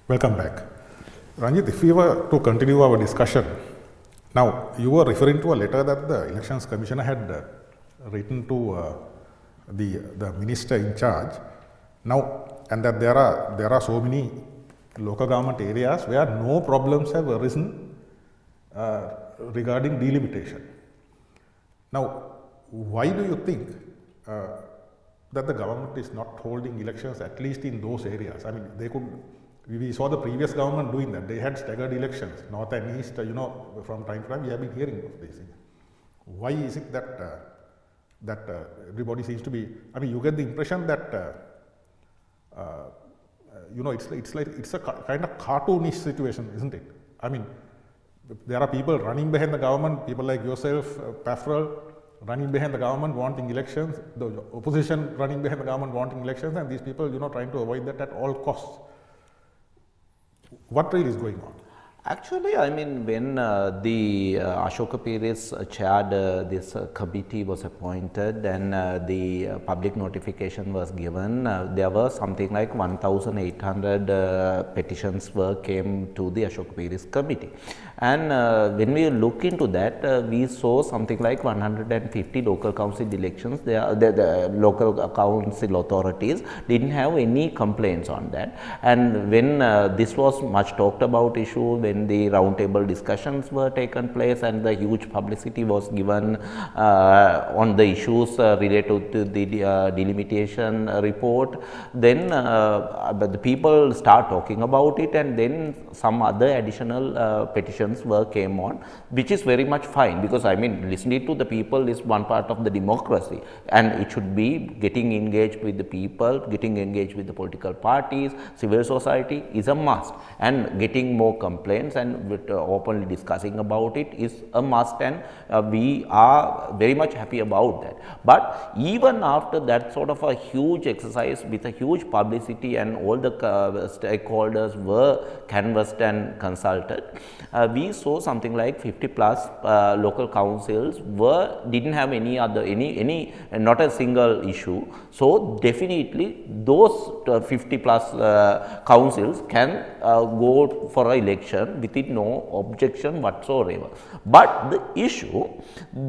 Welcome back. Ranjit, if we were to continue our discussion, now you were referring to a letter that the Elections Commissioner had written to the minister in charge. Now, and that there are so many local government areas where no problems have arisen regarding delimitation. Now, why do you think that the government is not holding elections at least in those areas? I mean, they could. We saw the previous government doing that. They had staggered elections, north and east. From time to time we have been hearing of this. Why is it that everybody seems to be? I mean, you get the impression that it's a kind of cartoonish situation, isn't it? I mean, there are people running behind the government, people like yourself, Pafral, running behind the government wanting elections, the opposition running behind the government wanting elections, and these people, trying to avoid that at all costs. What really is going on? Actually, I mean, when the Ashoka Peiris chaired this committee was appointed and the public notification was given, there were something like 1,800 petitions came to the Ashoka Peiris committee. And when we look into that, we saw something like 150 local council elections. The local council authorities didn't have any complaints on that. And when this was much talked about issue, when the roundtable discussions were taken place and the huge publicity was given on the issues related to the delimitation report, then the people start talking about it, and then some other additional petitions came on, which is very much fine, because I mean, listening to the people is one part of the democracy, and it should be getting engaged with the people, getting engaged with the political parties, civil society is a must, and getting more complaints and openly discussing about it is a must, and we are very much happy about that. But even after that sort of a huge exercise with a huge publicity and all the stakeholders were canvassed and consulted, we saw something like 50 plus local councils didn't have any not a single issue. So definitely those 50 plus councils can go for an election within no objection whatsoever. But the issue,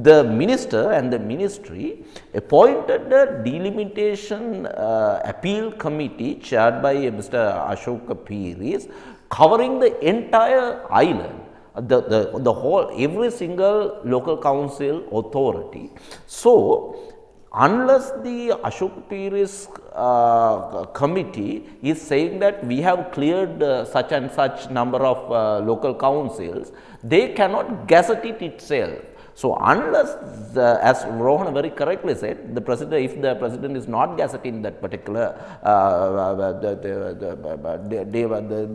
the minister and the ministry appointed a delimitation appeal committee chaired by Mr. Ashoka Peiris, covering the entire island, the whole, every single local council authority. So unless the Ashoka Peiris committee is saying that we have cleared such and such number of local councils, they cannot gazette it itself. So unless, as Rohan very correctly said, the president, if the president is not gazetting that particular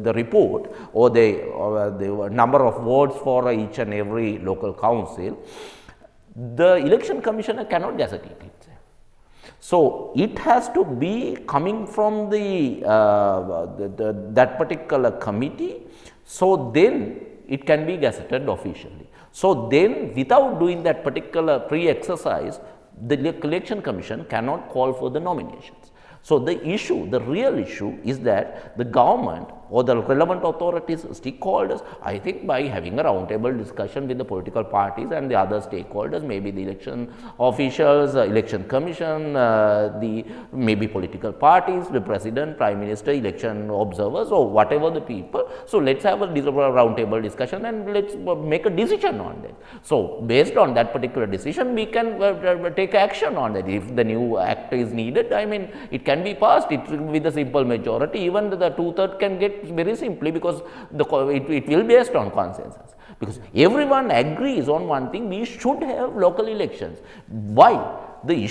the report or the number of votes for each and every local council, the election commissioner cannot gazette it itself. So it has to be coming from that particular committee. So then it can be gazetted officially. So then, without doing that particular pre-exercise, the election commission cannot call for the nominations. So the issue, the real issue is that the government or the relevant authorities, stakeholders, I think by having a roundtable discussion with the political parties and the other stakeholders, maybe the election officials, election commission, the maybe political parties, the president, prime minister, election observers, or whatever the people. So let's have a roundtable discussion and let's make a decision on that. So based on that particular decision, we can take action on that. If the new act is needed, I mean, it can be passed with a simple majority. Even the 2/3 can get very simply, because it will be based on consensus, because everyone agrees on one thing: we should have local elections. Why? The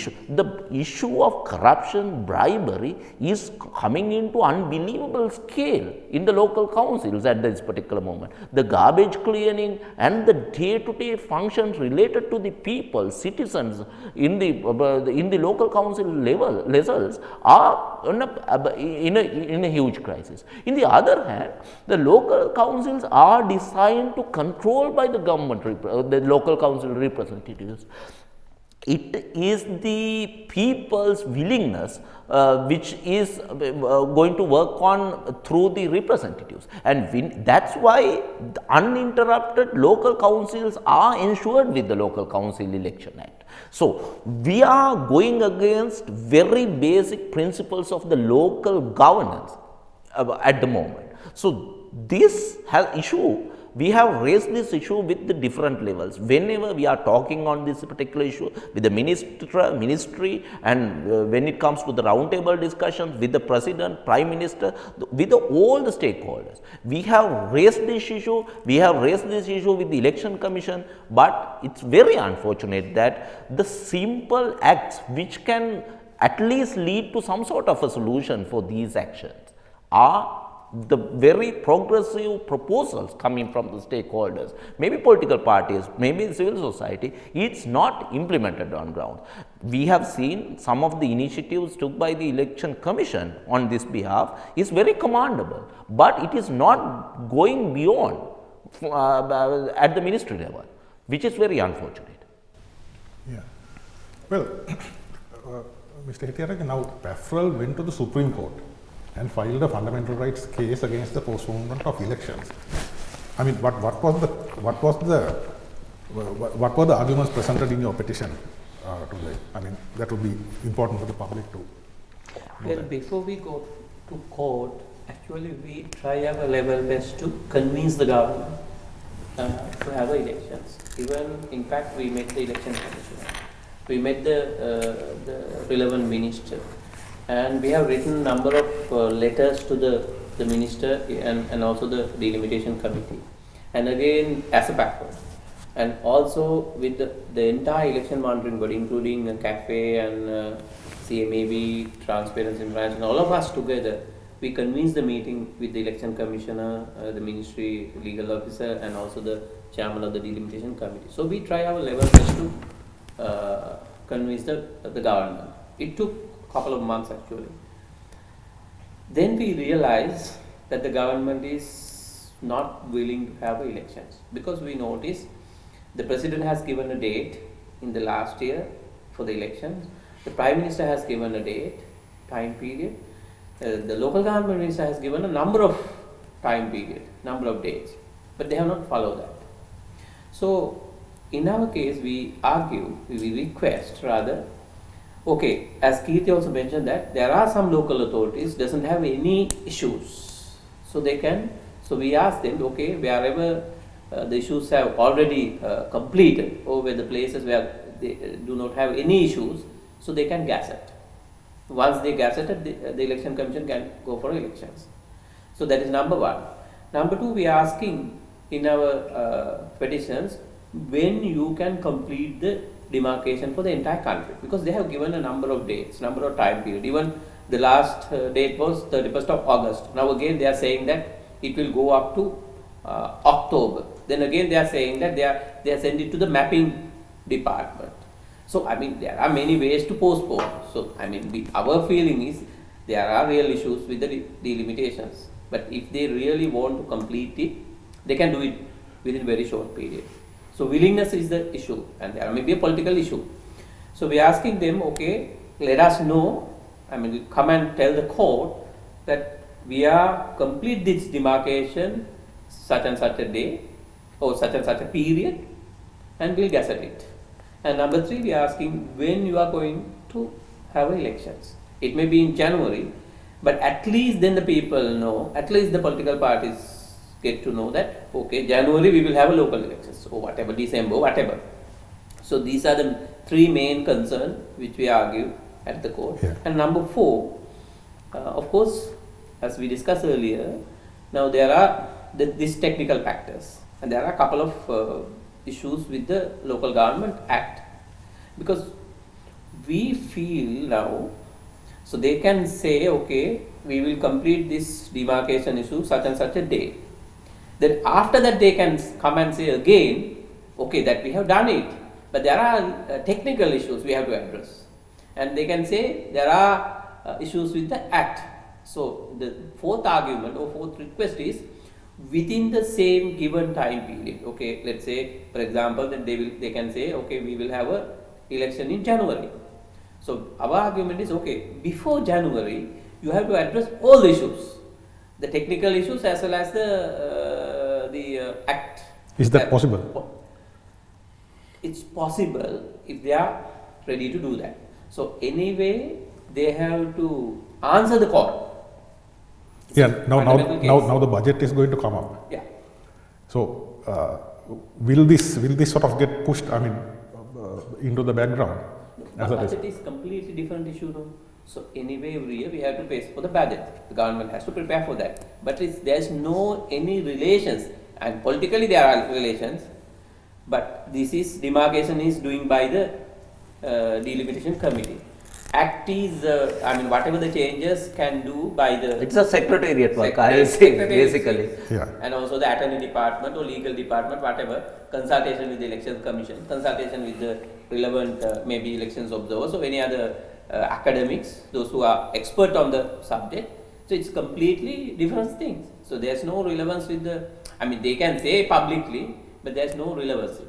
issue of corruption, bribery is coming into unbelievable scale in the local councils at this particular moment. The garbage cleaning and the day-to-day functions related to the people, citizens in the local council levels are in a huge crisis. In the other hand, the local councils are designed to control by the government, the local council representatives. it is the people's willingness which is going to work on through the representatives, and that's why the uninterrupted local councils are ensured with the Local Council Election Act. So, we are going against very basic principles of the local governance at the moment. So, this issue, we have raised this issue with the different levels. Whenever we are talking on this particular issue with the ministry, and when it comes to the roundtable discussions with the president, prime minister, with all the stakeholders, we have raised this issue. We have raised this issue with the election commission, but it's very unfortunate that the simple acts which can at least lead to some sort of a solution for these actions are the very progressive proposals coming from the stakeholders, maybe political parties, maybe civil society. It's not implemented on ground. We have seen some of the initiatives took by the election commission on this behalf is very commendable, but it is not going beyond at the ministry level, which is very unfortunate. Yeah. Well, Mr. Hettiarage, now PAFREL went to the Supreme Court and filed a fundamental rights case against the postponement of elections. I mean, what were the arguments presented in your petition today? I mean, that would be important for the public to know. Well, before we go to court, actually we try our level best to convince the government to have elections. Even, in fact, we met the election commission. We met the relevant minister. And we have written a number of letters to the minister and also the delimitation committee, and again as a backward, and also with the entire election monitoring body, including CAFE and CMAB, Transparency International, all of us together, we convenes the meeting with the election commissioner, the ministry legal officer, and also the chairman of the delimitation committee. So we try our level best to convince the government. It took couple of months actually. Then we realized that the government is not willing to have elections, because we noticed the president has given a date in the last year for the elections, the prime minister has given a date, time period, the local government minister has given a number of time period, number of dates, but they have not followed that. So in our case we argue, we request rather, okay, as Kirti also mentioned that there are some local authorities doesn't have any issues, so they can, so we ask them, okay, wherever the issues have already completed, or where the places where they do not have any issues, so they can gazette. Once they gazette, the election commission can go for elections. So that is number one. Number two, we are asking in our petitions when you can complete the demarcation for the entire country, because they have given a number of dates, number of time period. Even the last date was 31st of August. Now again they are saying that it will go up to October. Then again they are saying that they are sending it to the mapping department. So I mean there are many ways to postpone. So I mean our feeling is there are real issues with the delimitations, but if they really want to complete it, they can do it within a very short period. So willingness is the issue, and there may be a political issue. So we are asking them, okay, let us know, I mean come and tell the court that we are complete this demarcation such and such a day or such and such a period, and we'll gazette it. And number three, we are asking when you are going to have elections. It may be in January, but at least then the people know, at least the political parties get to know that, okay, January we will have a local elections, or whatever, December, whatever. So these are the three main concerns which we argue at the court. Yeah. And number four, of course, as we discussed earlier, now there are these technical factors, and there are a couple of issues with the Local Government Act, because we feel now, so they can say, okay, we will complete this demarcation issue such and such a day. Then after that they can come and say again, okay, that we have done it, but there are technical issues we have to address, and they can say there are issues with the act. So the fourth argument or fourth request is within the same given time period. Okay, let's say for example that they can say, okay, we will have a election in January. So our argument is okay, before January, you have to address all the issues, the technical issues as well as the act. Is that possible? It's possible if they are ready to do that. So anyway, they have to answer the court. Yeah, Fundamental case. now the budget is going to come up. Yeah. So, will this sort of get pushed, I mean, into the background? The As a budget is completely different issue now. So anyway, every year we have to pay for the budget. The government has to prepare for that. But there's no any relations, and politically there are relations. But this is demarcation is doing by the delimitation committee. Act is, I mean, whatever the changes can do by the. It's a secretariat work, I will say, basically. Yeah. And also the attorney department or legal department, whatever, consultation with the elections commission, consultation with the relevant maybe elections observers or any other academics, those who are expert on the subject. So it's completely different things. So there's no relevance with the, I mean, they can say publicly, but there's no relevancy.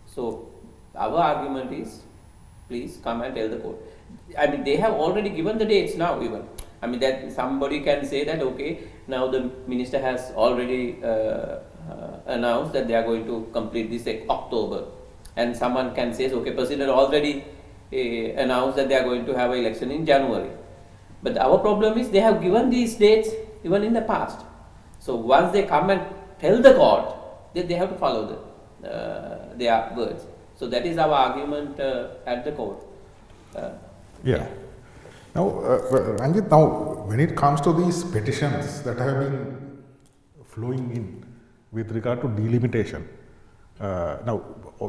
So our argument is, please come and tell the court. I mean, they have already given the dates now even. I mean, that somebody can say that, okay, now the minister has already announced that they are going to complete this October. And someone can say, okay, president already announced that they are going to have an election in January. But our problem is they have given these dates even in the past. So once they come and tell the court, then they have to follow their words. So that is our argument at the court. Yeah. Now, Ranjit, now when it comes to these petitions that have been flowing in with regard to delimitation, now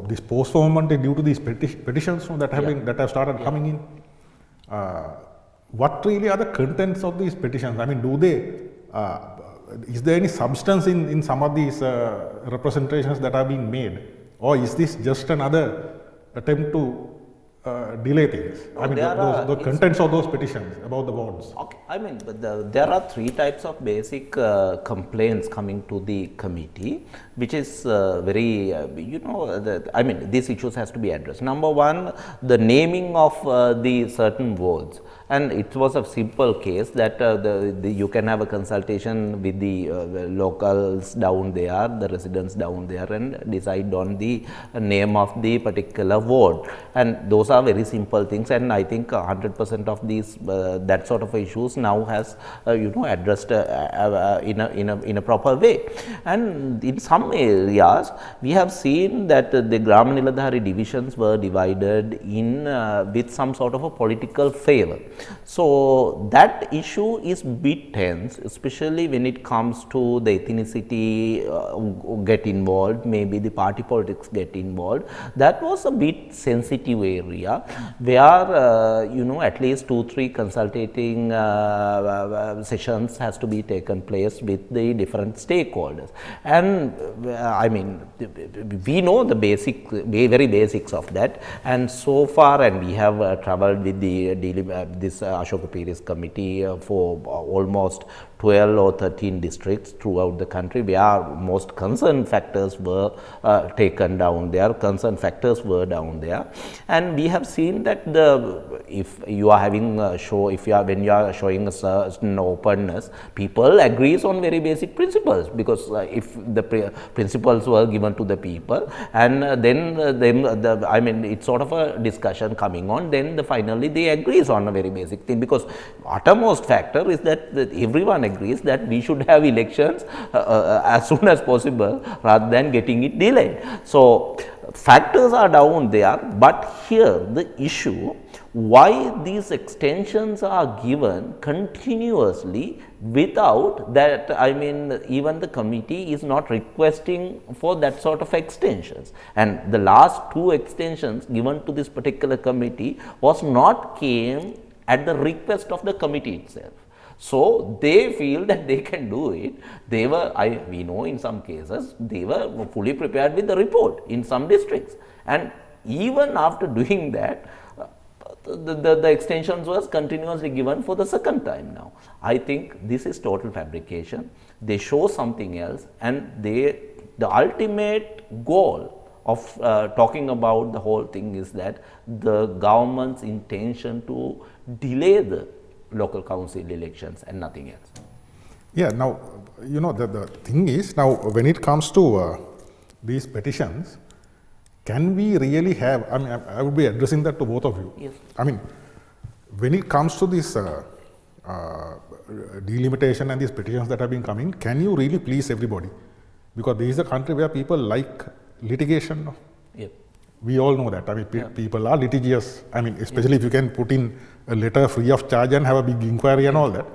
this postponement is due to these petitions that have started coming in. What really are the contents of these petitions? I mean, do they? Is there any substance in some of these representations that are being made, or is this just another attempt to delay things? No, I mean, the contents of those petitions about the wards. Okay, I mean, but there are three types of basic complaints coming to the committee, which is very, I mean, these issues has to be addressed. Number one, the naming of the certain wards. And it was a simple case that you can have a consultation with the locals down there, the residents down there, and decide on the name of the particular ward. And those are very simple things, and I think 100% of these that sort of issues now has addressed in a proper way. And in some areas we have seen that the Grama Niladhari divisions were divided in with some sort of a political favor. So that issue is bit tense, especially when it comes to the ethnicity get involved, maybe the party politics get involved. That was a bit sensitive area where at least 2-3 consultating sessions has to be taken place with the different stakeholders. And I mean, we know the very basics of that, and so far, and we have travelled with this Ashoka Pires committee for almost 12 or 13 districts throughout the country, where most concerned factors were taken down there, and we have seen that if you are having when you are showing a certain openness, people agrees on very basic principles, because if the principles were given to the people, and then I mean, it's sort of a discussion coming on, then finally they agrees on a very basic thing, because uttermost factor is that everyone agrees that we should have elections as soon as possible rather than getting it delayed. So factors are down there, but here the issue, why these extensions are given continuously without that, I mean, even the committee is not requesting for that sort of extensions. And the last 2 extensions given to this particular committee was not came at the request of the committee itself. So they feel that they can do it. They were, we know in some cases, they were fully prepared with the report in some districts. And even after doing that, the extensions was continuously given for the second time now. I think this is total fabrication. They show something else, and the ultimate goal of talking about the whole thing is that the government's intention to delay the local council elections and nothing else. Yeah, now, you know, the thing is, now when it comes to these petitions, can we really have, I mean, I would be addressing that to both of you. Yes. I mean, when it comes to this delimitation and these petitions that have been coming, can you really please everybody? Because this is a country where people like litigation. No? Yep. We all know that. I mean, people are litigious. I mean, especially if you can put in a letter free of charge and have a big inquiry and all that.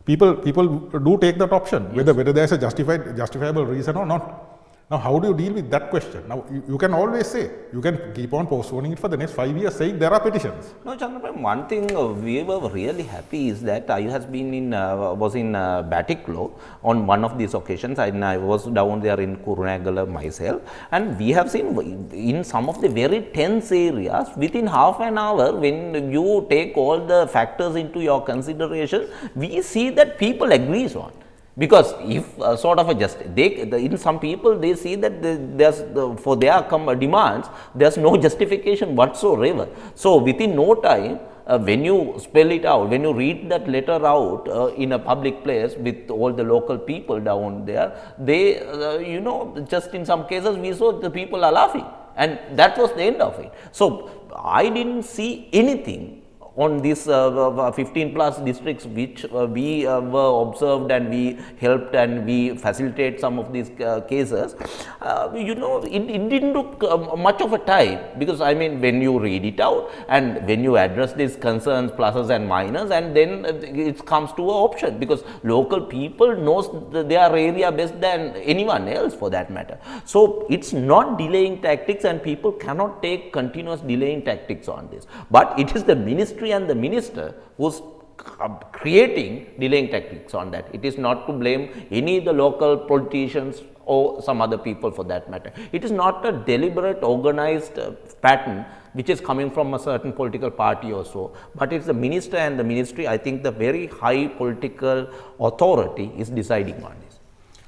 People do take that option, whether there's a justifiable reason or not. Now, how do you deal with that question? Now, you can always say, you can keep on postponing it for the next 5 years, saying there are petitions. No, Chandraprem, one thing we were really happy is that I was in Batiklo on one of these occasions, and I was down there in Kurunegala myself, and we have seen in some of the very tense areas, within half an hour, when you take all the factors into your consideration, we see that people agrees on. Because if sort of in some people they see that for their demands, there's no justification whatsoever. So within no time, when you spell it out, when you read that letter out in a public place with all the local people down there, they, you know, just in some cases we saw the people are laughing, and that was the end of it. So I didn't see anything on these 15 plus districts which we were observed and we helped and we facilitate some of these cases, you know, it didn't look much of a time, because I mean when you read it out and when you address these concerns, pluses and minus, and then it comes to an option, because local people knows their area best than anyone else for that matter. So it's not delaying tactics, and people cannot take continuous delaying tactics on this, but it is the ministry and the minister who's creating delaying tactics on that. It is not to blame any of the local politicians or some other people for that matter. It is not a deliberate organized pattern which is coming from a certain political party or so, but it's the minister and the ministry. I think the very high political authority is deciding on this.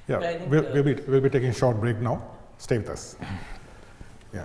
Yeah, we'll be taking a short break now. Stay with us. Yeah.